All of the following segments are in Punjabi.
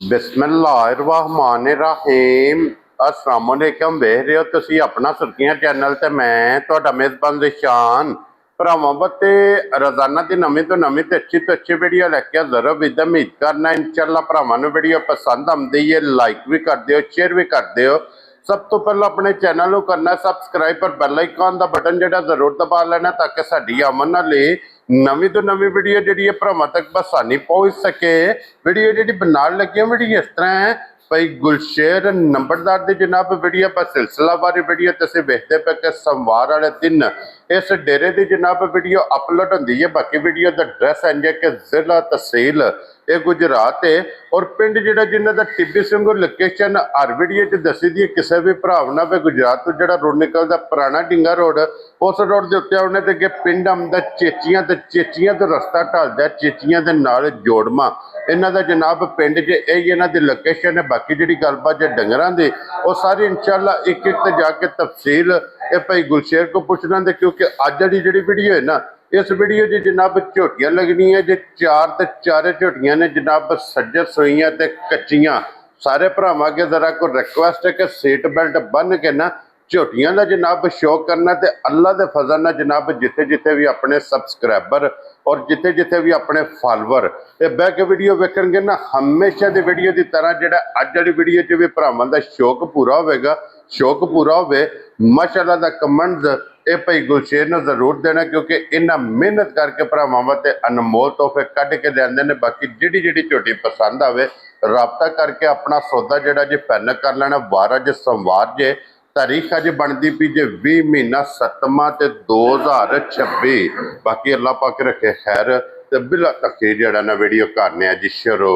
ਬਿਸਮਿल्लाहिर्रहमानिर्रहीम अस्सलाम वालेकुम। ਵੇਖ ਰਹੇ ਹੋ ਤੁਸੀਂ ਆਪਣਾ ਸੁਰਖੀਆਂ ਚੈਨਲ ਤੇ ਮੈਂ ਤੁਹਾਡਾ ਮੇਜ਼ਬਾਨ ਨਿਸ਼ਾਨ। ਭਰਾਵਾਂ ਬੱਤੇ ਰੋਜ਼ਾਨਾ ਦੀ ਨਵੀਂ ਤੋਂ ਨਵੀਂ ਤੇ ਅੱਛੀ ਵੀਡੀਓ ਲੈ ਕੇ ਜ਼ਰੂਰ ਉਮੀਦ ਕਰਨਾ इंशाअल्लाह ਭਰਾਵਾਂ ਨੂੰ ਵੀਡੀਓ ਪਸੰਦ ਆਉਂਦੀ ਹੈ ਲਾਈਕ ਵੀ ਕਰ ਦਿਓ ਸ਼ੇਅਰ ਵੀ ਕਰ ਦਿਓ। सब तो पहले अपने चैनल को करना सबसक्राइब पर बैल आइकन का बटन जो जरूर दबा लेना ताकि साड़ी आमन वाली नवी तो नवी वीडियो जी भरावां तक आसानी पहुंच सके। वीडियो जी बनाने लगी वीडियो इस तरह है भाई गुलशेर नंबरदार की जनाब वीडियो पर सिलसिलावारी वीडियो तुम वेखते पे कि सोमवार वाले दिन इस डेरे की जनाब वीडियो अपलोड होती है। बाकी वीडियो का एड्रैस इंज है कि जिला तहसील ये गुजरात है और पिंड जो जिन्हों का टिब्बी सिंह लोकेशन हर वीडियो च दसी दी किसी भी भराव ना भी गुजरात तो जो रोड निकलता पुराना ढिंगा रोड उस रोड के उत्ते आने तो अगे पिंड आंदा चेचियां तो रस्ता ढलता चेचियां के नाल जोड़मा इन्हों का जनाब पिंड च यही इन्हों की लोकेशन है। बाकी जी गलबात है डंगरां दी वो सारी इंशाअल्लाह एक एक जाके तफसील ये भाई गुलशेर को पूछना दे क्योंकि अज वाली जी वीडियो है ना इस वीडियो च जनाब झोटियां लगनी है जो चार ते चारे झोटियां ने जनाब सज्जर सोईयां ते कच्चियां। सारे भरावां अगे जरा को रिक्वेस्ट है कि सीट बेल्ट बन के ना झोटियां का जनाब शो करना ते अल्लाह के फजल नाल जनाब जिथे जिथे भी अपने सबसक्राइबर और जिथे जिथे भी अपने फॉलोवर ये बह के वीडियो वेखणगे ना हमेशा की वीडियो की तरह जो अज वाली वीडियो च भी भरावां का शौक पूरा होगा। शौक पूरा हो माशाअल्लाह दा कमेंट ये भाई गुलशेर ने जरूर देना क्योंकि इन्ना मेहनत करके भरावां वास्ते अनमोल तोहफे कढ़ के लिआंदे ने। बाकी जिहड़ी झोटी पसंद आवे राबता करके अपना सौदा जिहड़ा जे फाइनल कर लेना। वार अज सोमवार जे तारीख अज बनती पी जे 20 महीना 7वां ते 2026। बाकी अल्लाह पाक रखे खैर ते बिला तके जिहड़ा ना वीडियो करने जी शुरू।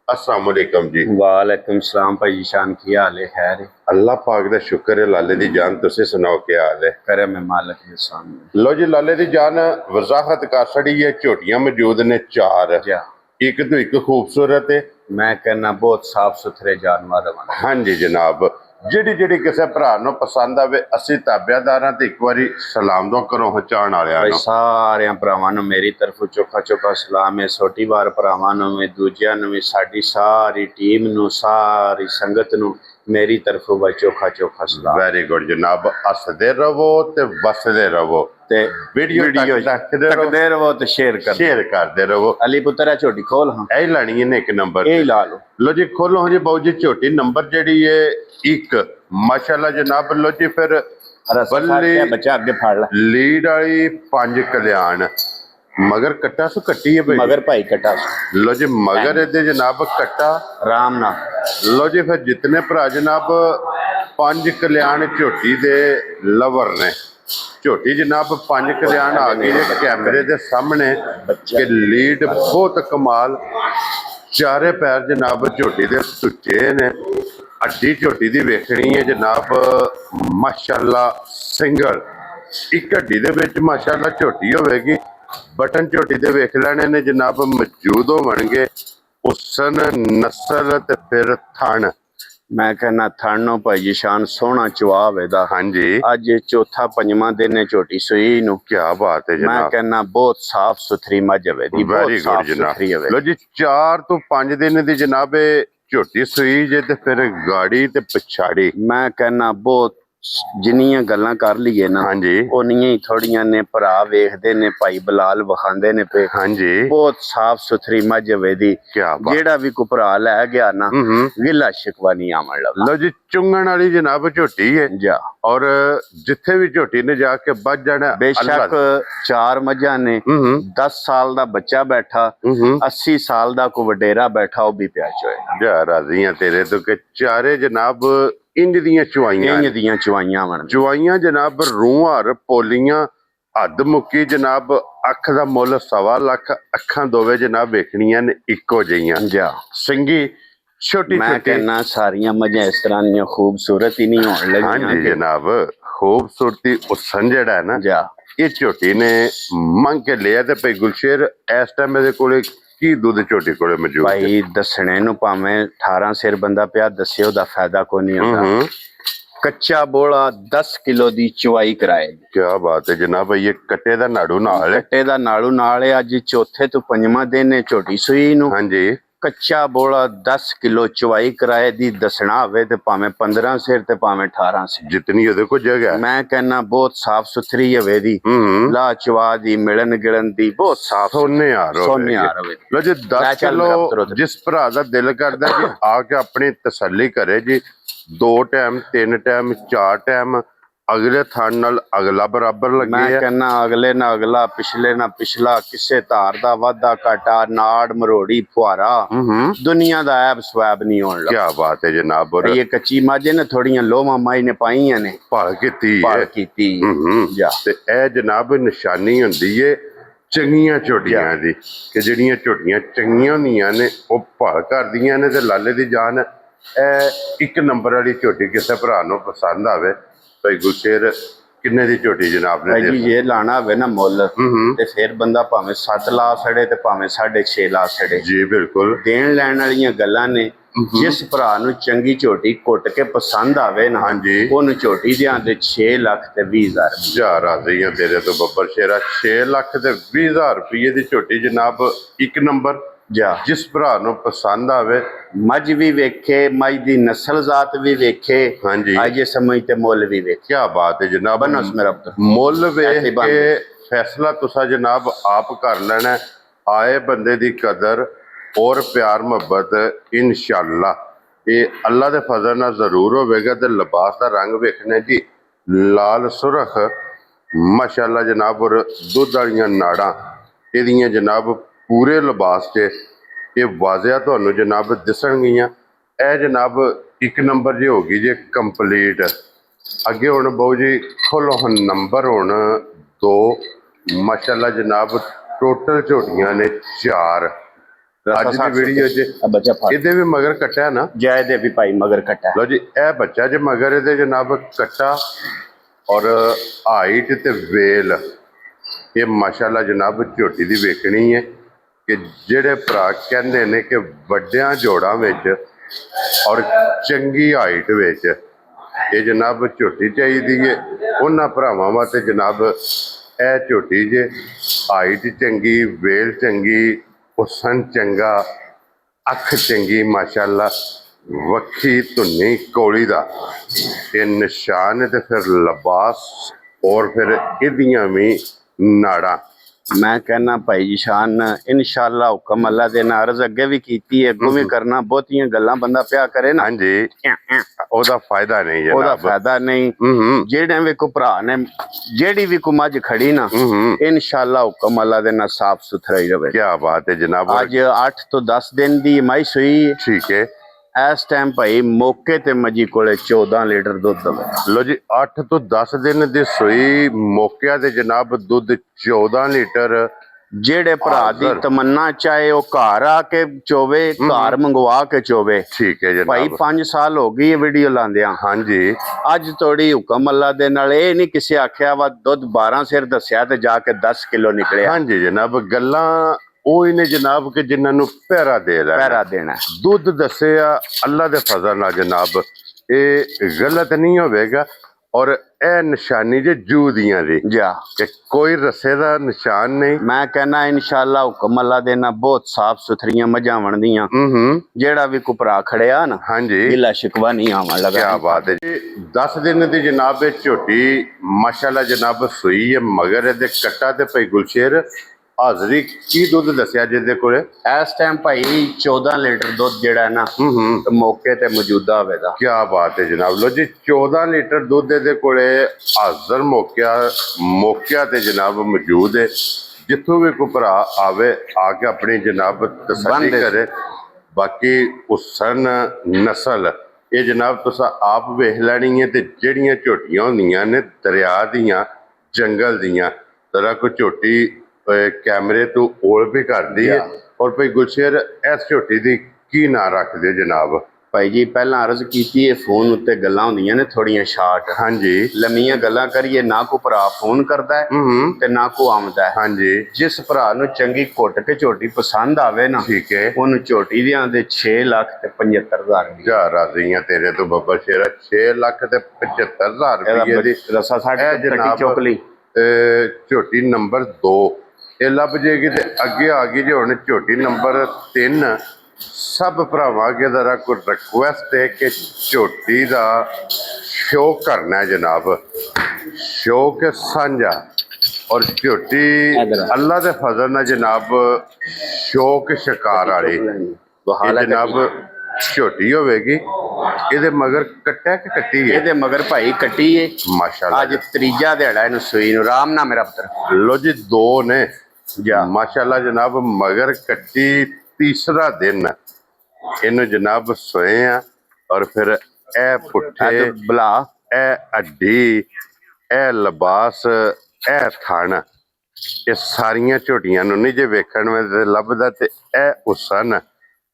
अस्सलाम वालेकुम जी। वालेकुम सलाम भाई शान की हाल है खैर है? अल्लाह पाक दा शुक्र है। लाले दी जान तुसी सुनाओ क्या हाल है? करे में मालिक के सामने लो जी लाले दी जान वजाहत कर छड़ी है झोटियां मौजूद ने चार जा एक तो एक खूबसूरत है। मैं कहना बहुत साफ सुथरे जानवर बन। हाँ जी जनाब जिहड़ी किसी भरा नूं पसंद आवे असीं ताबियादारां ते एक बारी सलाम दो करो पहुंचाण वालियां भाई नूं। सारे भरावां नूं मेरी तरफों चोखा चोखा सलाम है। छोटी बार भरावां नूं भी दूजियां नूं भी साडी सारी टीम नूं सारी संगत नूं मेरी तरफों भाई चोखा चोखा सलाम। वेरी गुड जनाब हसदे रवो ते वसदे रवो ते वीडियो तकदे रहो ते शेयर करते रहो। अली पुत्र झोटी खोल हाँ यही लानी है एक नंबर यही ला लो। लो जी खोलो जी बाबू जी झोटी नंबर जी है एक माशाल्लाह जनाब। लो जी फिर बच्चा अगे फाड़ ला लीड वाली 5 कल्याण मगर कट्टा सु कट्टी है भाई मगर भाई कट्टा लो जी मगर ये जनाब कट्टा राम ना। लो जी फिर जितने भरा जनाब 5 कल्याण झोटी दे लवर ने झोटी जनाब 5 कल्याण आ गई है कैमरे के सामने कि लीड बहुत कमाल चारे पैर जनाब झोटी दे सुचे ने अड्डी झोटी दी वेखनी है जनाब माशाल्लाह सिंगल एक हड्डी दे विच माशाल्लाह झोटी होवेगी। बटन झोटी दे वेख लेने ने जनाब मौजूद होवणगे उसन नस्ल ते फिर थण। मैं कहना थानो भाई शान सोहना चुआव है। हाँ जी अज चौथा पंजवा दिन है झोटी सुई नूं। क्या बात है जनाब। मैं कहना बहुत साफ सुथरी मझ है। वेरी गुड जनाब। लो जी 4 तो 5 दिन दी जनाब झोटी सुई जे ते फिर गाड़ी ते पिछाड़ी मैं कहना बहुत जिन्नियां गल्लां कर लीए ना हाँ जी उन्नियां ही थोड़ियां ने भरा वेखदे ने भाई बलाल वखांदे ने पे। हाँ जी बहुत साफ सुथरी मझ वेदी क्या बात। जेड़ा भी को भरा लै गया ना गिला शिकवा नहीं आवन लगा। लो जी चुंगण वाली जनाब झोटी है जा और जिथे भी झोटी ने जाके बच जाना। बेशक 4 मझां ने 10 साल दा बच्चा बैठा 80 साल दा को वडेरा बैठा वो भी प्या चोए जा राजी तेरे तो के चारे जनाब इंज दियां चुवाइयां जनाब रूहार पोलियां हद मुक्की जनाब अख दा मुल 1.25 लाख अखां दोवे जनाब वेखनियां ने इको जिहियां सिंगी छोटी मैं कहना सारियां मझां इस तरह दियां खूबसूरत ही नहीं होने लगी। हाँ जी जनाब खूबसूरती उसन जेड़ा है ना जा ये झोटी ने मंग के लिया ते भाई गुलशेर इस टाइम मेरे कोले की दूध झोटी कोले मौजूद भाई दसने नूं भावें 18 सिर बंदा पिया दस्से ओदा फायदा कोई नहीं होता। कच्चा बोला 10 किलो दी चुवाई कराएगी। क्या बात है जनाब। ये कट्टे दा नाड़ू नाल है। कट्टे दा नाड़ू नाल है। अज चौथे तो पंजवा दिन है झोटी सुई नूं। हाँ जी ਕੱਚਾ ਬੋਲਾ 10 ਕਿਲੋ ਚਵਾਈ ਕਿਰਾਏ ਦੀ ਦੱਸਣਾ ਹੋਵੇ ਤੇ ਭਾਵੇਂ 15 ਸਿਰ ਤੇ ਭਾਵੇਂ 18 ਸਿਰ, ਜਿਤਨੀ ਉਹਦੇ ਕੋਲ ਜਗ੍ਹਾ ਹੈ। ਮੈਂ ਕਹਿੰਨਾ ਬਹੁਤ ਸਾਫ ਸੁਥਰੀ ਹੋਵੇ ਦੀ, ਲਾ ਚਵਾ ਦੀ, ਮਿਲਣ ਗਿਲਣ ਦੀ ਬਹੁਤ ਸਾਫ ਸੋਨੇ ਹਾਰ ਸੋਨੇ ਹਾਰ ਹੋਵੇ। ਲੋ ਜੀ 10 ਚੱਲ ਮੇਰਾ ਪੁੱਤਰ ਕਿਲੋ ਉੱਧਰ। ਜਿਸ ਭਰਾ ਦਾ ਦਿਲ ਕਰਦਾ ਜੀ ਆ ਕੇ ਆਪਣੀ ਤਸੱਲੀ ਕਰੇ ਜੀ। 2 ਟਾਈਮ 3 ਟਾਈਮ 4 ਟਾਈਮ ਅਗਲੇ ਥਣ ਨਾਲ ਅਗਲਾ ਬਰਾਬਰ ਮੈਂ ਲੱਗੇ ਆ। ਕਹਿੰਨਾ ਅਗਲੇ ਨਾ ਅਗਲਾ, ਪਿਛਲੇ ਨਾ ਪਿਛਲਾ, ਕਿਸੇ ਧਾਰ ਦਾ ਵਾਧਾ ਘਾਟਾ, ਨਾੜ ਮਰੋੜੀ ਫੁਹਾਰਾ, ਦੁਨੀਆ ਦਾ ਐਬ ਸਵੈਬ ਨਹੀਂ ਹੋਣ ਲੱਗਾ। ਕੀ ਬਾਤ ਹੈ ਜਨਾਬ। ਔਰ ਇਹ ਕੱਚੀ ਮਾਝੇ ਨੇ ਥੋੜੀਆਂ ਲੋਹਾਂ ਮਾਈ ਨੇ ਪਾਈਆਂ ਨੇ, ਭਾਲ ਕੀਤੀ ਪਾਲ ਹੈ। ਕੀਤੀ ਜਾ। ਤੇ ਇਹ ਜਨਾਬ ਨਿਸ਼ਾਨੀ ਹੁੰਦੀ ਏ ਚੰਗੀਆਂ ਝੋਟੀਆਂ ਦੀ, ਕਿ ਜਿਹੜੀਆਂ ਝੋਟੀਆਂ ਚੰਗੀਆਂ ਹੁੰਦੀਆਂ ਨੇ ਉਹ ਭਾਲ ਕਰਦੀਆਂ ਨੇ। ਤੇ ਲਾਲੇ ਦੀ ਜਾਨ ਇਹ 1 ਨੰਬਰ ਵਾਲੀ ਝੋਟੀ ਕਿਸੇ ਭਰਾ ਨੂੰ ਪਸੰਦ ਆਵੇ। ਭਾਈ ਗੁਰਸ਼ੇਰ ਕਿੰਨੇ ਦੀ ਝੋਟੀ ਜਨਾਬ ਨੇ ਭਾਈ ਜੀ ਦਿੱਤੀ? ਜੇ ਲਾਣਾ ਹੋਵੇ ਨਾ ਮੁੱਲ ਤੇ ਫਿਰ ਬੰਦਾ ਭਾਵੇਂ 7 ਲਾ ਛੜੇ ਤੇ ਭਾਵੇਂ 6.5 ਲਾ ਛੜੇ। ਜੀ ਬਿਲਕੁਲ। ਦੇਣ ਲੈਣ ਵਾਲੀਆਂ ਗੱਲਾਂ ਨੇ। ਜਿਸ ਭਰਾ ਨੂੰ ਚੰਗੀ ਝੋਟੀ ਕੁੱਟ ਕੇ ਪਸੰਦ ਆਵੇ ਨਾ, ਹਾਂਜੀ, ਉਹਨੂੰ ਝੋਟੀ ਦਿਆਂ ਦੇ 6 ਲੱਖ ਤੇ 20,000 ਜਾ ਰਾਜ਼ੀ ਆ ਤੇਰੇ ਤੋਂ ਬੱਬਰ ਸ਼ੇਰਾ। 6 ਲੱਖ ਤੇ 20,000 ਰੁਪਏ ਦੀ ਝੋਟੀ ਜਨਾਬ 1 ਨੰਬਰ। ਜਾ। ਜਿਸ ਭਰਾ ਨੂੰ ਪਸੰਦ ਆਵੇ, ਮੱਝ ਵੀ ਵੇਖੇ, ਮੱਝ ਦੀ ਨਸਲ ਜ਼ਾਤ ਵੀ ਵੇਖੇ, ਹਾਂਜੀ, ਅੱਜ ਸਮਝ ਤੇ ਮੁੱਲ ਵੀ ਵੇਖੇ। ਕੀ ਬਾਤ ਹੈ ਜਨਾਬ। ਬਨਸ ਮੇਰਾ ਪੁੱਤਰ, ਮੁੱਲ ਵੇਖ ਐਸੇ ਬਣ ਕੇ ਫੈਸਲਾ ਤੁਸੀਂ ਜਨਾਬ ਆਪ ਕਰ ਲੈਣਾ। ਆਏ ਬੰਦੇ ਦੀ ਕਦਰ ਔਰ ਪਿਆਰ ਮੁਹੱਬਤ ਇਨਸ਼ਾਅੱਲਾ ਇਹ ਅੱਲਾ ਦੇ ਫਜ਼ਲ ਨਾਲ ਜ਼ਰੂਰ ਹੋਵੇਗਾ। ਤੇ ਲਿਬਾਸ ਦਾ ਰੰਗ ਵੇਖਣਾ ਜੀ, ਲਾਲ ਸੁਰਖ ਮਾਸ਼ਾਅੱਲਾ ਜਨਾਬ। ਔਰ ਦੁੱਧ ਵਾਲੀਆਂ ਨਾੜਾਂ ਇਹਦੀਆਂ ਜਨਾਬ ਪੂਰੇ ਲਿਬਾਸ 'ਚ ਇਹ ਵਾਜ਼ਿਆ ਤੁਹਾਨੂੰ ਜਨਾਬ ਦਿਸਣਗੀਆਂ। ਇਹ ਜਨਾਬ 1 ਨੰਬਰ ਜੀ ਹੋ ਗਈ ਜੇ ਕੰਪਲੀਟ। ਅੱਗੇ ਹੁਣ ਬਾਊ ਜੀ ਖੋਲੋ ਹੁਣ ਨੰਬਰ ਹੁਣ 2 ਮਾਸ਼ਾਅੱਲਾ ਜਨਾਬ। ਟੋਟਲ ਝੋਟੀਆਂ ਨੇ 4 ਅੱਜ ਦੀ ਵੀਡੀਓ 'ਚ। ਬੱਚਾ ਫੜ ਇਹਦੇ ਵੀ ਮਗਰ ਕੱਟਿਆ ਨਾ ਜਾਇ ਦੇ ਵੀ ਭਾਈ ਮਗਰ ਕੱਟਾ। ਲੋ ਜੀ ਇਹ ਬੱਚਾ ਜੇ ਮਗਰ ਇਹਦੇ ਜਨਾਬ ਕੱਟਾ ਔਰ ਹਾਈਟ ਤੇ ਵੇਲ ਇਹ ਮਾਸ਼ਾਅੱਲਾ ਜਨਾਬ ਝੋਟੀ ਦੀ ਵੇਖਣੀ ਹੈ। ਕਿ ਜਿਹੜੇ ਭਰਾ ਕਹਿੰਦੇ ਨੇ ਕਿ ਵੱਡਿਆਂ ਜੋੜਾਂ ਵਿੱਚ ਔਰ ਚੰਗੀ ਹਾਈਟ ਵਿੱਚ ਇਹ ਜਨਾਬ ਝੋਟੀ ਚਾਹੀਦੀ ਹੈ, ਉਹਨਾਂ ਭਰਾਵਾਂ ਵਾਸਤੇ ਜਨਾਬ ਇਹ ਝੋਟੀ ਜੇ। ਹਾਈਟ ਚੰਗੀ, ਵੇਲ ਚੰਗੀ, ਹੁਸਨ ਚੰਗਾ, ਅੱਖ ਚੰਗੀ ਮਾਸ਼ਾਅੱਲਾ, ਵੱਖੀ ਧੁੰਨੀ ਕੋਲੀ ਦਾ ਇਹ ਨਿਸ਼ਾਨ ਹੈ। ਤੇ ਫਿਰ ਲਿਬਾਸ ਔਰ ਫਿਰ ਇਹਦੀਆਂ ਵੀ ਨਾੜਾਂ। ਮੈਂ ਕਹਿਣਾ ਭਾਈ ਜੀ ਸ਼ਾਨ ਇਨਸ਼ਾਅੱਲਾ ਹੁਕਮ ਅੱਲਾ ਦੇ ਨਾਲ ਅਰਜ਼ ਅੱਗੇ ਵੀ ਕੀਤੀ ਹੈ, ਅੱਗੋਂ ਵੀ ਕਰਨਾ। ਬਹੁਤੀਆਂ ਗੱਲਾਂ ਬੰਦਾ ਪਿਆ ਕਰੇ ਨਾ, ਹਾਂਜੀ, ਉਹਦਾ ਫਾਇਦਾ ਨਹੀਂ ਜਨਾਬ, ਉਹਦਾ ਫਾਇਦਾ ਨਹੀਂ। ਜਿਹੜੇ ਵੀ ਕੋ ਭਰਾ ਨੇ ਜਿਹੜੀ ਵੀ ਕੋ ਮੱਝ ਖੜੀ ਨਾ, ਇਨਸ਼ਾਅੱਲਾ ਹੁਕਮ ਅੱਲਾ ਦੇ ਨਾਲ ਸਾਫ ਸੁਥਰਾ ਹੀ ਰਵੇ। ਕੀ ਬਾਤ ਹੈ ਜਨਾਬ। ਅੱਜ 8 ਤੋਂ 10 ਦਿਨ ਦੀ ਮਾਈ ਸੂਈ। ਠੀਕ ਹੈ। ਇਸ ਟਾਈਮ ਭਾਈ ਮੌਕੇ ਤੇ ਮੱਝੀ ਕੋਲੇ 14 ਲੀਟਰ ਦੁੱਧ ਹੋਵੇ। ਲੋ ਜੀ 8 ਤੋਂ 10 ਦਿਨ ਦੀ ਸੂਈ, ਮੌਕਿਆਂ ਤੇ ਜਨਾਬ ਦੁੱਧ 14 ਲੀਟਰ। ਜਿਹੜੇ ਭਰਾ ਦੀ ਤਮੰਨਾ ਚਾਹੇ ਉਹ ਘਰ ਆ ਕੇ ਚੋਵੇ, ਘਰ ਮੰਗਵਾ ਕੇ ਚੋਵੇ। ਠੀਕ ਹੈ ਜਨਾਬ। ਭਾਈ 5 ਸਾਲ ਹੋ ਗਈ ਇਹ ਵੀਡੀਓ ਲਾਉਂਦਿਆਂ। ਹਾਂਜੀ, ਅੱਜ ਤੋੜੀ ਹੁਕਮ ਅੱਲਾ ਦੇ ਨਾਲ ਇਹ ਨਹੀਂ ਕਿਸੇ ਆਖਿਆ ਵਾ ਦੁੱਧ 12 ਸਿਰ ਦੱਸਿਆ ਤੇ ਜਾ ਕੇ 10 ਕਿਲੋ ਨਿਕਲਿਆ। ਹਾਂਜੀ ਜਨਾਬ, ਗੱਲਾਂ ਉਹ ਹੀ ਨੇ ਜਨਾਬ ਕਿ ਜਿਨ੍ਹਾਂ ਨੂੰ ਪਹਿਰਾ ਦੇ ਲੈਣਾ, ਪਹਿਰਾ ਦੇਣਾ। ਦੁੱਧ ਦੱਸਿਆ ਅੱਲਾ ਦੇ ਫਜ਼ਲ ਨਾਲ ਜਨਾਬ ਇਹ ਗਲਤ ਨਹੀਂ ਹੋਵੇਗਾ। ਔਰ ਇਹ ਨਿਸ਼ਾਨੀ ਜੇ ਜੂ ਦੀਆਂ ਦੀ ਜਾ ਕਿ ਕੋਈ ਰਸੇ ਦਾ ਨਿਸ਼ਾਨ ਨਹੀਂ। ਮੈਂ ਕਹਿੰਦਾ ਇਨਸ਼ਾਅੱਲਾ ਹੁਕਮ ਅੱਲਾ ਦੇ ਨਾਲ ਬਹੁਤ ਸਾਫ ਸੁਥਰੀਆਂ ਮੱਝਾਂ ਬਣਦੀਆਂ। ਜਿਹੜਾ ਵੀ ਕੋ ਭਰਾ ਖੜਿਆ ਨਾ, ਹਾਂਜੀ, ਗਿਲਾ ਸ਼ਿਕਵਾ ਨਹੀਂ ਆਵਾਂ ਲਗਾ। ਕੀ ਬਾਤ ਹੈ ਜੀ। 10 ਦਿਨ ਦੀ ਜਨਾਬ ਇਹ ਝੋਟੀ ਮਾਸ਼ਾਅੱਲਾ ਜਨਾਬ ਸੂਈ ਹੈ। ਮਗਰ ਇਹਦੇ ਕੱਟਾ ਤੇ ਭਾਈ ਗੁਲਸ਼ੇਰ ਹਾਜ਼ਰੀ ਕੀ ਦੁੱਧ ਦੱਸਿਆ ਜਿਹਦੇ ਕੋਲੇ? ਇਸ ਟਾਈਮ ਭਾਈ 14 ਲੀਟਰ ਦੁੱਧ ਜਿਹੜਾ ਨਾ ਮੌਕੇ ਤੇ ਮੌਜੂਦਾ ਹੋਵੇਗਾ। ਕੀ ਬਾਤ ਹੈ ਜਨਾਬ। ਲੋ ਜੀ 14 ਲੀਟਰ ਦੁੱਧ ਇਹਦੇ ਕੋਲੇ ਹਾਜ਼ਰ ਮੌਕਿਆ ਤੇ ਜਨਾਬ ਮੌਜੂਦ ਹੈ। ਜਿੱਥੋਂ ਵੀ ਕੋਈ ਭਰਾ ਆਵੇ ਆ ਕੇ ਆਪਣੀ ਜਨਾਬ ਤਸੱਲੀ ਕਰੇ। ਬਾਕੀ ਹੁਸਨ ਨਸਲ ਇਹ ਜਨਾਬ ਤੁਸੀਂ ਆਪ ਵੇਖ ਲੈਣੀ ਹੈ। ਤੇ ਜਿਹੜੀਆਂ ਝੋਟੀਆਂ ਹੁੰਦੀਆਂ ਨੇ ਦਰਿਆ ਦੀਆਂ, ਜੰਗਲ ਦੀਆਂ, ਤਰ੍ਹਾਂ ਕੋਈ ਝੋਟੀ ਕੈਮਰੇ ਤੋਂ ਓਲ ਵੀ ਕਰਦੀ ਹੈ। ਔਰ ਭਾਈ ਗੁਲਸ਼ੇਰ ਇਸ ਝੋਟੀ ਦੀ ਕੀ ਨਾਂ ਰੱਖਦੇ ਜਨਾਬ? ਭਾਈ ਜੀ ਪਹਿਲਾਂ ਅਰਜ਼ ਕੀਤੀ ਹੈ ਫੋਨ ਉੱਤੇ ਗੱਲਾਂ ਹੁੰਦੀਆਂ ਨੇ ਥੋੜੀਆਂ ਸ਼ਾਰਟ। ਹਾਂਜੀ, ਲੰਮੀਆਂ ਗੱਲਾਂ ਕਰੀਏ ਨਾ ਕੋ ਭਰਾ ਫੋਨ ਕਰਦਾ ਹੈ ਤੇ ਨਾ ਕੋ ਆਉਂਦਾ ਹੈ। ਹਾਂਜੀ, ਜਿਸ ਭਰਾ ਨੂੰ ਚੰਗੀ ਘੁੱਟ ਕੇ ਝੋਟੀ ਪਸੰਦ ਆਵੇ ਨਾ, ਠੀਕ ਹੈ, ਉਹਨੂੰ ਝੋਟੀ ਦੀਆਂ ਦੇ 6 ਲੱਖ ਤੇ 75,000 ਜਾ ਰਾਜ਼ੀਆਂ ਤੇਰੇ ਤੋਂ ਬੱਬਰ ਸ਼ੇਰਾ। 6 ਲੱਖ ਤੇ 75,000 ਰੁਪਏ ਦੀ ਰਸਾ ਸਾਡੇ ਕੱਟੀ ਚੁੱਕ ਲਈ। ਝੋਟੀ ਨੰਬਰ 2 ਇਹ ਲੱਭ ਜੇਗੀ। ਤੇ ਅੱਗੇ ਆ ਗਈ ਜੇ ਹੁਣ ਝੋਟੀ ਨੰਬਰ 3 ਸਭ ਭਰਾਵਾਂ ਅੱਗੇ ਜ਼ਰਾ ਕੋਈ ਰਿਕੁਐਸਟ ਹੈ ਕਿ ਝੋਟੀ ਦਾ ਸ਼ੌਕ ਕਰਨਾ ਹੈ ਜਨਾਬ, ਸ਼ੌਕ ਸਾਂਝਾ। ਔਰ ਝੋਟੀ ਅੱਲਾ ਦੇ ਫਜ਼ਲ ਨਾਲ ਜਨਾਬ ਸ਼ੌਕ ਸ਼ਿਕਾਰ ਵਾਲੀ ਇਹ ਜਨਾਬ ਝੋਟੀ ਹੋਵੇਗੀ। ਇਹਦੇ ਮਗਰ ਕੱਟਿਆ ਕਿ ਕੱਟੀ ਹੈ? ਇਹਦੇ ਮਗਰ ਭਾਈ ਕੱਟੀ ਏ ਮਾਸ਼ਾਅੱਲਾ। ਅੱਜ ਤੀਜਾ ਦਿਹਾੜਾ ਇਹਨੂੰ ਸੂਈ ਨੂੰ। ਰਾਮ ਨਾ ਮੇਰਾ ਪੁੱਤਰ। ਲੋ ਜੀ ਦੋ ਨੇ ਮਾਸ਼ਾਅੱਲਾ ਜਨਾਬ ਮਗਰ ਕੱਟੀ, ਤੀਸਰਾ ਦਿਨ ਇਹਨੂੰ ਜਨਾਬ ਸੋਏ ਆ। ਔਰ ਫਿਰ ਇਹ ਪੁੱਠੇ ਬਲਾ, ਇਹ ਅੱਡੀ, ਇਹ ਲਿਬਾਸ, ਇਹ ਥਣ, ਇਹ ਸਾਰੀਆਂ ਝੋਟੀਆਂ ਨੂੰ ਨਹੀਂ ਜੇ ਵੇਖਣ ਵਿੱਚ ਲੱਭਦਾ ਤੇ ਇਹ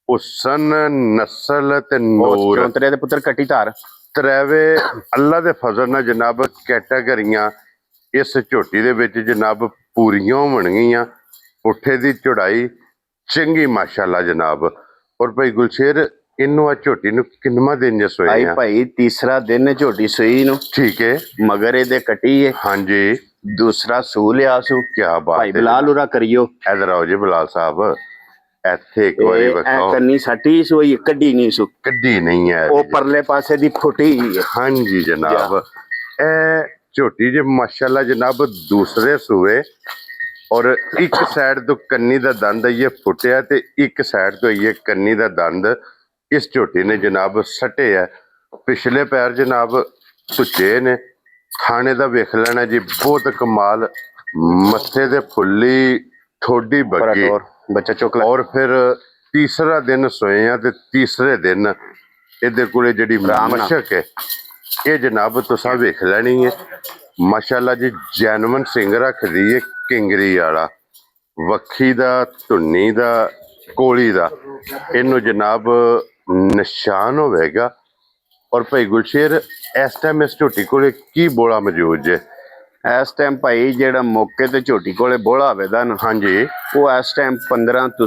ਹੁਸਨ ਨਸਲ ਤੇ ਨੂਰ ਚੌਂਤਰੇ ਦੇ ਪੁੱਤਰ ਕੱਟੀ ਧਾਰ ਤਰੇਵੇ ਅੱਲਾ ਦੇ ਫਜ਼ਲ ਨਾਲ ਜਨਾਬ ਕੈਟਾਗਰੀਆਂ ਇਸ ਝੋਟੀ ਦੇ ਵਿੱਚ ਜਨਾਬ ਪੂਰੀਆਂ ਹੋਣਗੀਆਂ। ਪੁੱਠੇ ਦੀ ਚੜਾਈ ਚੰਗੀ ਮਾਸ਼ਾਅੱਲਾ ਜਨਾਬ। ਔਰ ਭਾਈ ਗੁਲਸ਼ੇਰ ਇਹਨੂੰ ਆ ਝੋਟੀ ਨੂੰ ਕਿੰਨਵਾਂ ਦਿਨ ਜੇ ਸੋਏ ਆਈ ਆ? ਭਾਈ ਤੀਸਰਾ ਦਿਨ ਝੋਟੀ ਸੂਈ ਨੂੰ। ਠੀਕ ਹੈ, ਮਗਰ ਇਹਦੇ ਕੱਟੀ ਏ, ਹਾਂਜੀ ਦੂਸਰਾ ਸੂ ਲਿਆ ਸੂ। ਕੀ ਬਾਤ ਭਾਈ ਹੈ। ਬਲਾਲ ਉਰਾ ਕਰਿਓ। ਇਧਰ ਆਓ ਜੀ ਬਲਾਲ ਸਾਹਿਬ, ਇੱਥੇ ਇੱਕ ਵਾਰੀ ਇਹ ਵੇਖੋ। ਕੰਨੀ ਸੱਟੀ ਸੋਈ ਕੱਢੀ ਨਹੀਂ ਸੂ, ਕੱਢੀ ਨਹੀਂ ਹੈ ਉਹ ਪਰਲੇ ਪਾਸੇ ਦੀ ਫੁੱਟੀ ਹੈ। ਹਾਂਜੀ ਜਨਾਬ। ਇਹ ਝੋਟੀ ਜੇ ਮਾਸ਼ਾਅੱਲਾ ਜਨਾਬ ਦੂਸਰੇ ਸੂਏ ਔਰ ਇੱਕ ਸਾਈਡ ਤੋਂ ਕੰਨੀ ਦਾ ਦੰਦ ਇਹ ਫੁੱਟਿਆ ਤੇ ਇੱਕ ਸਾਈਡ ਤੋਂ ਇਹ ਕੰਨੀ ਦਾ ਦੰਦ ਇਸ ਝੋਟੀ ਨੇ ਜਨਾਬ ਸੱਟੇ ਆ। ਪਿਛਲੇ ਪੈਰ ਜਨਾਬ ਸੁੱਚੇ ਨੇ। ਥਾਣੇ ਦਾ ਵੇਖ ਲੈਣਾ ਜੀ, ਬਹੁਤ ਕਮਾਲ। ਮੱਥੇ ਦੇ ਫੁੱਲੀ ਠੋਡੀ ਬੱਗੀ। ਬੱਚਾ ਚੁੱਕ ਲੈ। ਔਰ ਫਿਰ ਤੀਸਰਾ ਦਿਨ ਸੋਏ ਆ ਤੇ ਤੀਸਰੇ ਦਿਨ ਇਹਦੇ ਕੋਲੇ ਜਿਹੜੀ ਮਸ਼ਕ ਹੈ ਇਹ ਜਨਾਬ ਤੁਸੀਂ ਵੇਖ ਲੈਣੀ ਹੈ। ਮਾਸ਼ਾਅੱਲਾ ਜੀ ਜੈਨੂਨ ਸਿੰਘ ਰੱਖਦੀ ਹੈ, ਕਿੰਗਰੀ ਵਾਲਾ, ਵੱਖੀ ਦਾ, ਧੁੰਨੀ ਦਾ, ਕੋਲੀ ਦਾ। ਇਹਨੂੰ ਜਨਾਬ ਨਿਸ਼ਾਨ ਹੋਵੇਗਾ। ਔਰ ਭਾਈ ਗੁਲਸ਼ੇਰ ਇਸ ਟਾਈਮ ਇਸ ਝੋਟੀ ਕੋਲੇ ਕੀ ਬੋਲਾ ਮੌਜੂਦ ਜੇ? ਇਸ ਟਾਈਮ ਭਾਈ ਜਿਹੜਾ ਮੌਕੇ ਤੇ ਝੋਟੀ ਕੋਲੇ ਬੋਲਾ ਹੋਵੇਦਾ ਨਾ, ਹਾਂਜੀ, ਉਹ ਇਸ ਟਾਈਮ 15 ਤੋਂ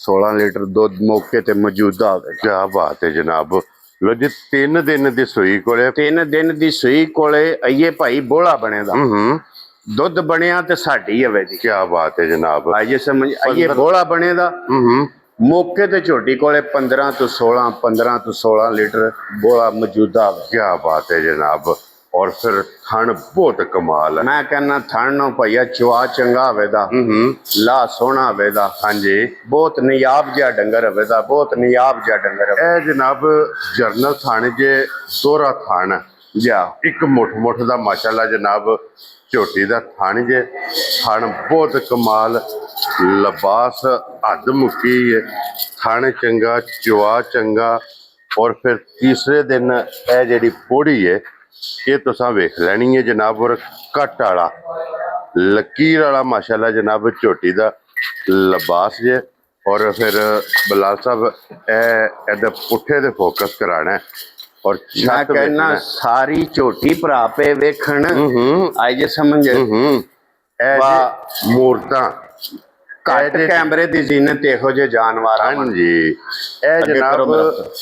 16 ਲੀਟਰ ਦੁੱਧ ਮੌਕੇ ਤੇ ਮੌਜੂਦਾ ਹੋਵੇ। ਕਿਆ ਬਾਤ ਹੈ ਜਨਾਬ। ਲੋ ਜੀ 3 ਦਿਨ ਦੀ ਸੂਈ ਕੋਲੇ, 3 ਦਿਨ ਦੀ ਸੂਈ ਕੋਲੇ ਆਈਏ ਭਾਈ ਬੋਲਾ ਬਣੇਦਾ। ਦੁੱਧ ਬਣਿਆ ਤੇ ਸਾਡੀ ਹਵੇ ਦੀ। ਕਿਆ ਬਾਤ ਹੈ ਜਨਾਬ। ਆਈਏ ਸਮਝ ਆਈਏ ਬੋਲਾ ਬਣੇਦਾ। ਮੌਕੇ ਤੇ ਝੋਟੀ ਕੋਲੇ 15 ਤੋਂ 16 ਲੀਟਰ ਬੋਲਾ ਮੌਜੂਦਾ ਹੋਵੇ। ਕਿਆ ਬਾਤ ਹੈ ਜਨਾਬ। ਔਰ ਫਿਰ ਥਣ ਬਹੁਤ ਕਮਾਲ ਹੈ। ਮੈਂ ਕਹਿੰਦਾ ਥਣ ਨੂੰ ਭਈਆ ਚਵਾ ਚੰਗਾ ਹੋਵੇਦਾ, ਲਾ ਸੋਹਣਾ ਹੋਵੇਦਾ। ਹਾਂਜੀ, ਬਹੁਤ ਨਿਯਾਬ ਜਿਹਾ ਡੰਗਰ ਹੋਵੇਦਾ, ਬਹੁਤ ਨਿਯਾਬ ਜਿਹਾ ਡੰਗਰ ਹੋਵੇ। ਇਹ ਜਨਾਬ ਜਰਨਲ ਥਣ ਜੇ ਦੋਹਰਾ ਥਣ ਜਾ ਇੱਕ ਮੁੱਠ ਦਾ ਮਾਸ਼ਾਅੱਲਾ ਜਨਾਬ ਝੋਟੀ ਦਾ ਥਣ ਜੇ। ਥਣ ਬਹੁਤ ਕਮਾਲ, ਲਿਬਾਸ ਹੱਦ ਮੁੱਕੀ ਹੈ, ਥਣ ਚੰਗਾ, ਚਵਾ ਚੰਗਾ। ਔਰ ਫਿਰ ਤੀਸਰੇ ਦਿਨ ਇਹ ਜਿਹੜੀ ਪੋੜੀ ਹੈ ਇਹ ਤੁਸੀਂ ਵੇਖ ਲੈਣੀ ਹੈ ਜਨਾਬ। ਔਰ ਕੱਟ ਵਾਲਾ ਲਕੀਰ ਵਾਲਾ ਮਾਸ਼ਾਅੱਲਾ ਜਨਾਬ ਝੋਟੀ ਦਾ ਲਿਬਾਸ ਜੇ। ਔਰ ਫਿਰ ਬਲਾਲ ਸਾਹਿਬ ਇਹਦੇ ਪੁੱਠੇ ਦੇ ਫੋਕਸ ਕਰਾਣਾ ਹੈ। ਔਰ ਮੈਂ ਕਹਿੰਦਾ ਸਾਰੀ ਝੋਟੀ ਭਰਾ ਪੇ ਵੇਖਣ ਆਈ ਜੇ ਸਮਝ ਇਹ ਮੂਰਤਾਂ ਘੱਟ ਕੈਮਰੇ ਦੀ ਜ਼ੀਨਤ ਇਹੋ ਜਿਹੇ ਜਾਨਵਰ। ਹਾਂਜੀ, ਇਹ ਜਨਾਬ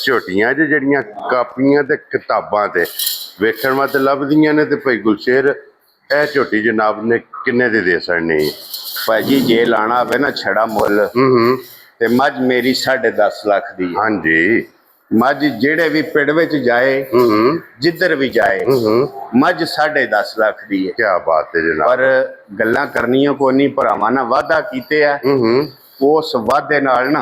ਝੋਟੀਆਂ ਜਿਹੜੀਆਂ ਕਾਪੀਆਂ ਤੇ ਕਿਤਾਬਾਂ ਤੇ ਵੇਖਣ ਵਾਸਤੇ ਲੱਭਦੀਆਂ ਨੇ। ਤੇ ਭਾਈ ਗੁਲਸ਼ੇਰ ਇਹ ਝੋਟੀ ਜਨਾਬ ਨੇ ਕਿੰਨੇ ਦੀ ਦੇ ਸਕਣੀ? ਭਾਜੀ ਜੇ ਲਾਣਾ ਹੋਵੇ ਨਾ ਛੜਾ ਮੁੱਲ ਤੇ ਮੱਝ ਮੇਰੀ 10.5 ਲੱਖ ਦੀ। ਹਾਂਜੀ, ਮੱਝ ਜਿਹੜੇ ਵੀ ਪਿੰਡ ਵਿੱਚ ਜਾਏ, ਜਿੱਧਰ ਵੀ ਜਾਏ, ਮੱਝ 10.5 ਲੱਖ ਦੀ ਹੈ। ਕਿਆ ਬਾਤ ਹੈ ਜਨਾਬ। ਪਰ ਗੱਲਾਂ ਕਰਨੀਆਂ ਕੋਈ ਨਹੀਂ, ਭਰਾਵਾਂ ਨਾਲ ਵਾਅਦਾ ਕੀਤੇ ਆ। ਉਸ ਵਾਅਦੇ ਨਾਲ ਨਾ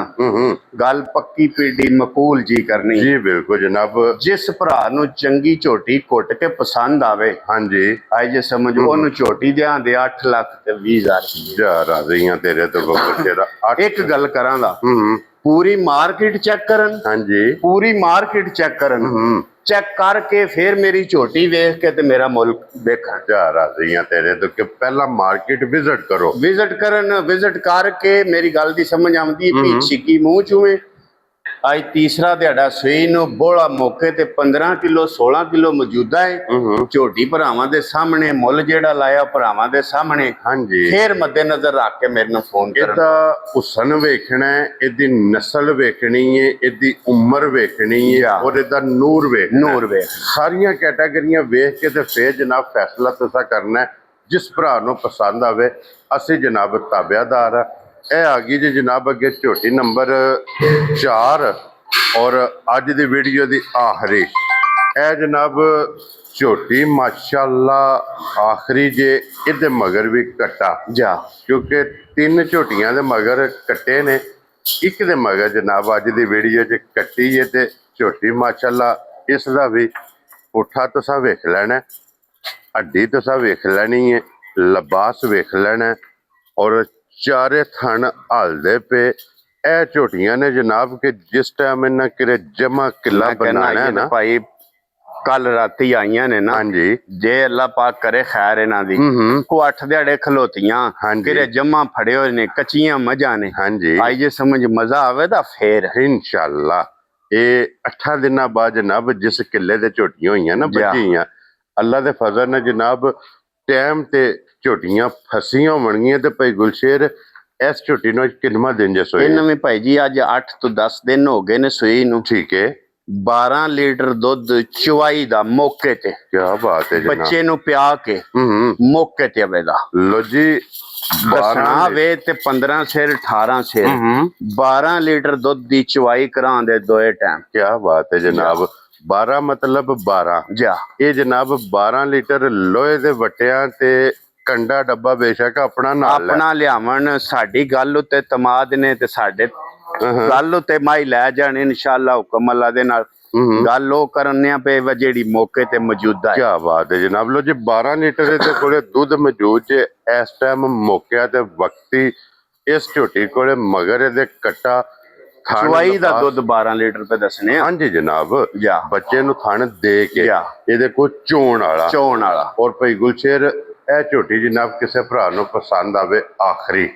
ਗੱਲ ਪੱਕੀ ਪੀੜੀ ਮਕੂਲ ਜੀ ਕਰਨੀ। ਜੀ ਬਿਲਕੁਲ ਜਨਾਬ। ਜਿਸ ਭਰਾ ਨੂੰ ਚੰਗੀ ਝੋਟੀ ਕੁੱਟ ਕੇ ਪਸੰਦ ਆਵੇ, ਹਾਂਜੀ, ਆਈ ਜੇ ਸਮਝ ਉਹਨੂੰ ਝੋਟੀ ਦਿਆਂ ਦੇ 8 ਲੱਖ ਤੇ 20,000 ਜਾ ਰਾਜ਼ੀਆਂ ਤੇਰੇ ਤੋਂ ਗੁਲਸ਼ੇਰ। ਇੱਕ ਗੱਲ ਕਰਾਂ ਦਾ, ਪੂਰੀ ਮਾਰਕੀਟ ਚੈੱਕ ਕਰਨ। ਹਾਂਜੀ, ਪੂਰੀ ਮਾਰਕੀਟ ਚੈੱਕ ਕਰਨ, ਚੈੱਕ ਕਰਕੇ ਫਿਰ ਮੇਰੀ ਝੋਟੀ ਵੇਖ ਕੇ ਤੇ ਮੇਰਾ ਮੁੱਲ ਵੇਖਣ। ਜਾ ਰਾਜ਼ੀਆਂ ਤੇਰੇ ਤੋਂ ਕਿ ਪਹਿਲਾਂ ਮਾਰਕੀਟ ਵਿਜ਼ਿਟ ਕਰੋ। ਵਿਜ਼ਿਟ ਕਰਨ, ਵਿਜ਼ਿਟ ਕਰਕੇ ਮੇਰੀ ਗੱਲ ਦੀ ਸਮਝ ਆਉਂਦੀ ਵੀ ਛਿੱਕੀ ਮੂੰਹ ਚੂਵੇਂ। ਅੱਜ ਤੀਸਰਾ ਦਿਹਾੜਾ ਸੂਈ ਨੂੰ ਬੋਲਾ ਮੌਕੇ ਤੇ 15 ਕਿਲੋ 16 ਕਿਲੋ ਮੌਜੂਦਾ ਹੈ। ਝੋਟੀ ਭਰਾਵਾਂ ਦੇ ਸਾਹਮਣੇ ਮੁੱਲ ਜਿਹੜਾ ਲਾਇਆ ਭਰਾਵਾਂ ਦੇ ਸਾਹਮਣੇ। ਹਾਂਜੀ, ਫੇਰ ਮੱਦੇ ਨਜ਼ਰ ਰੱਖ ਕੇ ਮੇਰੇ ਨਾਲ ਫੋਨ ਕਰਨ। ਇਹਦਾ ਹੁਸਨ ਵੇਖਣਾ ਹੈ, ਇਹਦੀ ਨਸਲ ਵੇਖਣੀ ਹੈ, ਇਹਦੀ ਉਮਰ ਵੇਖਣੀ ਹੈ, ਔਰ ਇਹਦਾ ਨੂਰ ਵੇਖ ਸਾਰੀਆਂ ਕੈਟਾਗਰੀਆਂ ਵੇਖ ਕੇ ਤੇ ਫੇਰ ਜਨਾਬ ਫੈਸਲਾ ਤੁਸੀਂ ਕਰਨਾ ਹੈ। ਜਿਸ ਭਰਾ ਨੂੰ ਪਸੰਦ ਆਵੇ ਅਸੀਂ ਜਨਾਬ ਤਾਬਿਆਦਾਰ ਆ। ਇਹ ਆ ਗਈ ਜੀ ਜਨਾਬ ਅੱਗੇ ਝੋਟੀ ਨੰਬਰ 4 ਔਰ ਅੱਜ ਦੀ ਵੀਡੀਓ ਦੀ ਆਖਰੀ ਇਹ ਜਨਾਬ ਝੋਟੀ ਮਾਸ਼ਾਅੱਲਾ ਆਖਰੀ ਜੇ ਇਹਦੇ ਮਗਰ ਵੀ ਕੱਟਾ ਜਾ ਕਿਉਂਕਿ 3 ਝੋਟੀਆਂ ਦੇ ਮਗਰ ਕੱਟੇ ਨੇ, ਇੱਕ ਦੇ ਮਗਰ ਜਨਾਬ ਅੱਜ ਦੀ ਵੀਡੀਓ 'ਚ ਕੱਟੀ ਹੈ ਤੇ ਝੋਟੀ ਮਾਸ਼ਾਅੱਲਾ ਇਸ ਦਾ ਵੀ ਪੁੱਠਾ ਤੁਸੀਂ ਵੇਖ ਲੈਣਾ, ਹੱਡੀ ਤੁਸੀਂ ਵੇਖ ਲੈਣੀ ਹੈ, ਲਿਬਾਸ ਵੇਖ ਲੈਣਾ ਔਰ ਚਾਰੇ ਥਣ ਹਲਦੇ ਪਏ। ਇਹ ਝੋਟੀਆਂ ਨੇ ਜਨਾਬ ਕਿ ਜਿਸ ਟਾਈਮ ਇਹਨਾਂ ਕਿਰੇ ਜਮਾ ਕਿੱਲਾ ਬਣਾਣਾ ਹੈ ਨਾ ਭਾਈ ਕੱਲ ਰਾਤੀ ਆਈਆਂ ਨੇ ਨਾ, ਹਾਂਜੀ ਜੇ ਅੱਲਾ ਪਾਕ ਕਰੇ ਖੈਰ ਇਹਨਾਂ ਦੀ ਕੋ 8 ਦਿਹਾੜੇ ਖਲੋਤੀਆਂ ਕਿਰੇ ਜਮਾ ਫੜੇ ਹੋਏ ਨੇ, ਕੱਚੀਆਂ ਮੱਝਾਂ ਨੇ। ਹਾਂਜੀ ਆਈ ਜੇ ਸਮਝ ਮਜ਼ਾ ਆਵੇ ਤਾਂ ਫੇਰ ਇਨਸ਼ਾਅੱਲਾ ਇਹ 8 ਦਿਨਾਂ ਬਾਅਦ ਜਨਾਬ ਜਿਸ ਕਿੱਲੇ ਦੇ ਝੋਟੀਆਂ ਹੋਈਆਂ ਨਾ ਬੱਚੀਆਂ, ਅੱਲਾ ਦੇ ਫਜ਼ਲ ਨਾਲ ਜਨਾਬ ਟਾਈਮ ਤੇ ਝੋਟੀਆਂ ਫਸੀਆਂ ਹੋਣਗੀਆਂ। ਤੇ ਭਾਈ ਗੁਲਸ਼ੇਰ ਇਸ ਝੋਟੀ ਨੂੰ ਕਿੰਨਾ ਦਿਨ ਜੇ ਸੋਏ? ਇਹਨਾਂ ਵੀ ਭਾਈ ਜੀ ਅੱਜ 8 ਤੋਂ 10 ਦਿਨ ਹੋ ਗਏ ਨੇ ਸੂਈ ਨੂੰ। ਠੀਕ ਹੈ 12 ਲੀਟਰ ਦੁੱਧ ਚਵਾਈ ਦਾ ਮੌਕੇ ਤੇ, ਕੀ ਬਾਤ ਹੈ ਜਨਾਬ। ਬੱਚੇ ਨੂੰ ਪਿਆ ਕੇ ਮੌਕੇ ਤੇ ਆਵੇਗਾ। ਲੋ ਜੀ ਦੱਸਣਾ ਵੇ ਤੇ 15 ਸਿਰ 18 ਸਿਰ 12 ਲੀਟਰ ਦੁੱਧ ਦੀ ਚਵਾਈ ਕਰਾਉਂਦੇ ਦੋਏ ਟਾਈਮ। ਕੀ ਬਾਤ ਹੈ ਜਨਾਬ। 12 ਮਤਲਬ 12 ਜਾ ਇਹ ਜਨਾਬ 12 ਲੀਟਰ ਲੋਹੇ ਦੇ ਵਟਿਆਂ ਤੇ ਕੰਡਾ ਡੱਬਾ ਬੇਸ਼ੱਕ ਆਪਣਾ ਨਾਲ ਆਪਣਾ ਲਿਆਵਣ। ਸਾਡੀ ਗੱਲ ਉੱਤੇ ਤਮਾਦ ਨੇ ਤੇ ਸਾਡੇ ਗੱਲ ਉੱਤੇ ਮਾਈ ਲੈ ਜਾਣ ਇਨਸ਼ਾਅੱਲਾ ਹੁਕਮ ਅੱਲਾ ਦੇ ਨਾਲ। ਗੱਲ ਉਹ ਕਰਨਿਆ ਪਏ ਜਿਹੜੀ ਮੌਕੇ ਤੇ ਮੌਜੂਦਾ ਹੈ। ਕੀ ਬਾਤ ਹੈ ਜਨਾਬ। ਲੋ ਜੀ 12 ਲੀਟਰ ਦੇ ਕੋਲੇ ਦੁੱਧ ਮੌਜੂਦ ਜੇ ਇਸ ਟਾਈਮ ਮੌਕਿਆ ਤੇ ਵਕਤੀ ਇਸ ਝੋਟੀ ਕੋਲੇ ਮਗਰ ਇਹਦੇ ਕੱਟਾ ਚਵਾਈ ਦਾ ਦੁੱਧ 12 ਲੀਟਰ ਰੁਪਏ ਦੱਸਣੇ। ਹਾਂਜੀ ਜਨਾਬ ਜਾ ਬੱਚੇ ਨੂੰ ਥਣ ਦੇ ਕੇ ਇਹਦੇ ਕੋਲ ਚੋਣ ਵਾਲਾ ਔਰ ਭਾਈ ਗੁਲਸ਼ੇਰ ਇਹ ਝੋਟੀ ਜਨਾਬ ਕਿਸੇ ਭਰਾ ਨੂੰ ਪਸੰਦ ਆਵੇ ਆਖਰੀ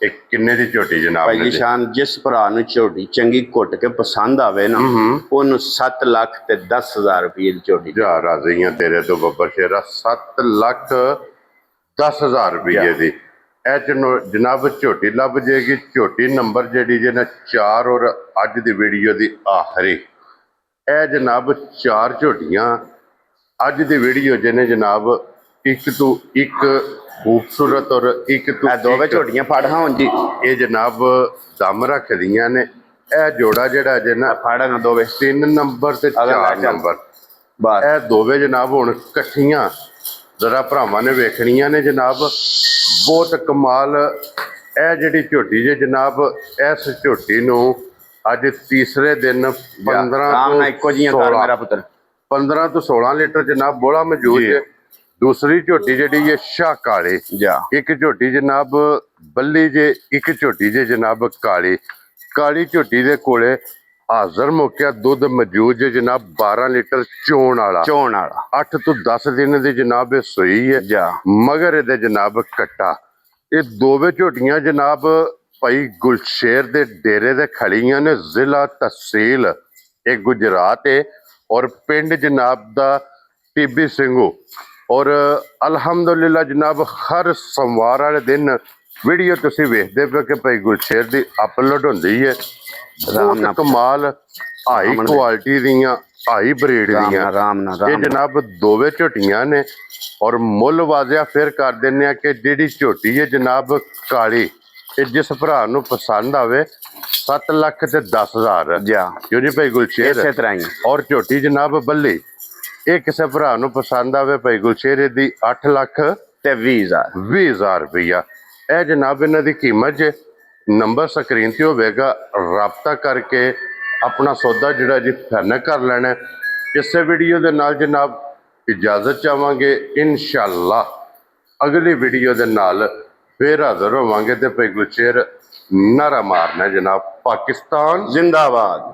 ਇਹ ਕਿੰਨੇ ਦੀ ਝੋਟੀ ਜਨਾਬ? ਭਾਈ ਨਿਸ਼ਾਨ ਜਿਸ ਭਰਾ ਨੂੰ ਝੋਟੀ ਚੰਗੀ ਘੁੱਟ ਕੇ ਪਸੰਦ ਆਵੇ ਨਾ ਉਹਨੂੰ 7 ਲੱਖ ਤੇ 10,000 ਰੁਪਏ ਦੀ ਝੋਟੀ ਜਾ ਰਾਜ਼ੀ ਹਾਂ ਤੇਰੇ ਤੋਂ ਬੱਬਰ ਸ਼ੇਰਾ। 7 ਲੱਖ 10,000 ਰੁਪਏ ਦੀ ਇਹ ਜਨਾਬ ਝੋਟੀ ਲੱਭ ਜਾਏਗੀ। ਝੋਟੀ ਨੰਬਰ ਜਿਹੜੀ ਜੇ ਨਾ 4 ਔਰ ਅੱਜ ਦੀ ਵੀਡੀਓ ਦੀ ਆਖਰੀ ਇਹ ਜਨਾਬ 4 ਝੋਟੀਆਂ ਅੱਜ ਦੀ ਵੀਡੀਓ ਜਿਹਨੇ ਜਨਾਬ ਇੱਕ ਤੋਂ ਇੱਕ ਖੂਬਸੂਰਤ ਔਰ ਇੱਕ ਤੋਂ ਦੋਵੇਂ ਝੋਟੀਆਂ ਫੜ ਹੁਣ ਜੀ ਇਹ ਜਨਾਬ ਦਮ ਰੱਖਦੀਆਂ ਨੇ। ਇਹ ਜੋੜਾ ਜਿਹੜਾ ਜੇ ਨਾ ਫੜਨ ਦੋਵੇਂ 3 ਨੰਬਰ ਤੇ 4 ਨੰਬਰ ਬਸ ਇਹ ਦੋਵੇਂ ਜਨਾਬ ਹੁਣ ਇਕੱਠੀਆਂ ਜ਼ਰਾ ਭਰਾਵਾਂ ਨੇ ਵੇਖਣੀਆਂ ਨੇ ਜਨਾਬ। ਬਹੁਤ ਕਮਾਲ ਇਹ ਜਿਹੜੀ ਝੋਟੀ ਜੇ ਜਨਾਬ ਇਸ ਝੋਟੀ ਨੂੰ ਅੱਜ ਤੀਸਰੇ ਦਿਨ 15 ਤੋਂ 16 ਲੀਟਰ ਜਨਾਬ ਬੋਲਾ ਮੌਜੂਦ ਹੈ। ਦੂਸਰੀ ਝੋਟੀ ਜਿਹੜੀ ਹੈ ਸ਼ਾਹ ਕਾਲੇ ਇੱਕ ਝੋਟੀ ਜਨਾਬ ਬੱਲੀ ਜੇ ਇੱਕ ਝੋਟੀ ਜੇ ਜਨਾਬ ਕਾਲੀ ਝੋਟੀ ਦੇ ਕੋਲੇ ਹਾਜ਼ਰ ਮੌਕਿਆ ਦੁੱਧ ਮੌਜੂਦ ਜੇ ਜਨਾਬ 12 ਲੀਟਰ ਚੋਣ ਵਾਲਾ 8 ਤੋਂ 10 ਦਿਨ ਦੀ ਜਨਾਬ ਇਹ ਸੋਈ ਹੈ ਮਗਰ ਇਹਦੇ ਜਨਾਬ ਕੱਟਾ। ਇਹ ਦੋਵੇਂ ਝੋਟੀਆਂ ਜਨਾਬ ਭਾਈ ਗੁਲਸ਼ੇਰ ਦੇ ਡੇਰੇ ਦੇ ਖੜੀਆਂ ਨੇ। ਜ਼ਿਲ੍ਹਾ ਤਹਿਸੀਲ ਇਹ ਗੁਜਰਾਤ ਹੈ ਔਰ ਪਿੰਡ ਜਨਾਬ ਦਾ ਟੀਬੀ ਸਿੰਘੂ ਔਰ ਅਲਹਮਦੁਲਿਲਾ ਜਨਾਬ ਹਰ ਸੋਮਵਾਰ ਵਾਲੇ ਦਿਨ ਵੀਡੀਓ ਤੁਸੀਂ ਵੇਖਦੇ ਪਏ ਕਿ ਭਾਈ ਗੁਲਸ਼ੇਰ ਦੀ ਅਪਲੋਡ ਹੁੰਦੀ ਹੈ। ਬਹੁਤ ਕਮਾਲ ਹਾਈ ਕੁਆਲਿਟੀ ਦੀਆਂ ਹਾਈ ਬਰੀਡ ਦੀਆਂ ਇਹ ਜਨਾਬ ਦੋਵੇਂ ਝੋਟੀਆਂ ਨੇ ਔਰ ਮੁੱਲ ਵਾਜ਼ਿਆ ਫਿਰ ਕਰ ਦਿੰਦੇ ਆ ਕਿ ਜਿਹੜੀ ਝੋਟੀ ਹੈ ਜਨਾਬ ਕਾਲੀ ਇਹ ਜਿਸ ਭਰਾ ਨੂੰ ਪਸੰਦ ਆਵੇ 7 ਲੱਖ ਤੇ 10,000 ਕਿਉਂ ਜੀ ਭਾਈ ਗੁਲਸ਼ੇਰ ਇਸੇ ਤਰ੍ਹਾਂ ਹੀ। ਔਰ ਝੋਟੀ ਜਨਾਬ ਬੱਲੀ ਇਹ ਕਿਸੇ ਭਰਾ ਨੂੰ ਪਸੰਦ ਆਵੇ ਭਾਈ ਗੁਲਸ਼ੇਰ ਦੀ 8 ਲੱਖ ਤੇ 20,000 ਰੁਪਈਆ। ਇਹ ਜਨਾਬ ਇਹਨਾਂ ਦੀ ਕੀਮਤ ਜੇ ਨੰਬਰ ਸਕਰੀਨ ਤੇ ਹੋਵੇਗਾ ਰਾਬਤਾ ਕਰਕੇ ਆਪਣਾ ਸੌਦਾ ਜਿਹੜਾ ਜੀ ਫਾਈਨਲ ਕਰ ਲੈਣਾ। ਇਸੇ ਵੀਡੀਓ ਦੇ ਨਾਲ ਜਨਾਬ ਇਜਾਜ਼ਤ ਚਾਹਾਂਗੇ। ਇਨਸ਼ਾਅੱਲਾ ਅਗਲੀ ਵੀਡੀਓ ਦੇ ਨਾਲ ਫਿਰ ਹਾਜ਼ਰ ਹੋਵਾਂਗੇ ਤੇ ਭਾਈ ਗੁਲਸ਼ੇਰ ਨਾਰਾ ਮਾਰਨਾ ਜਨਾਬ। ਪਾਕਿਸਤਾਨ ਜ਼ਿੰਦਾਬਾਦ।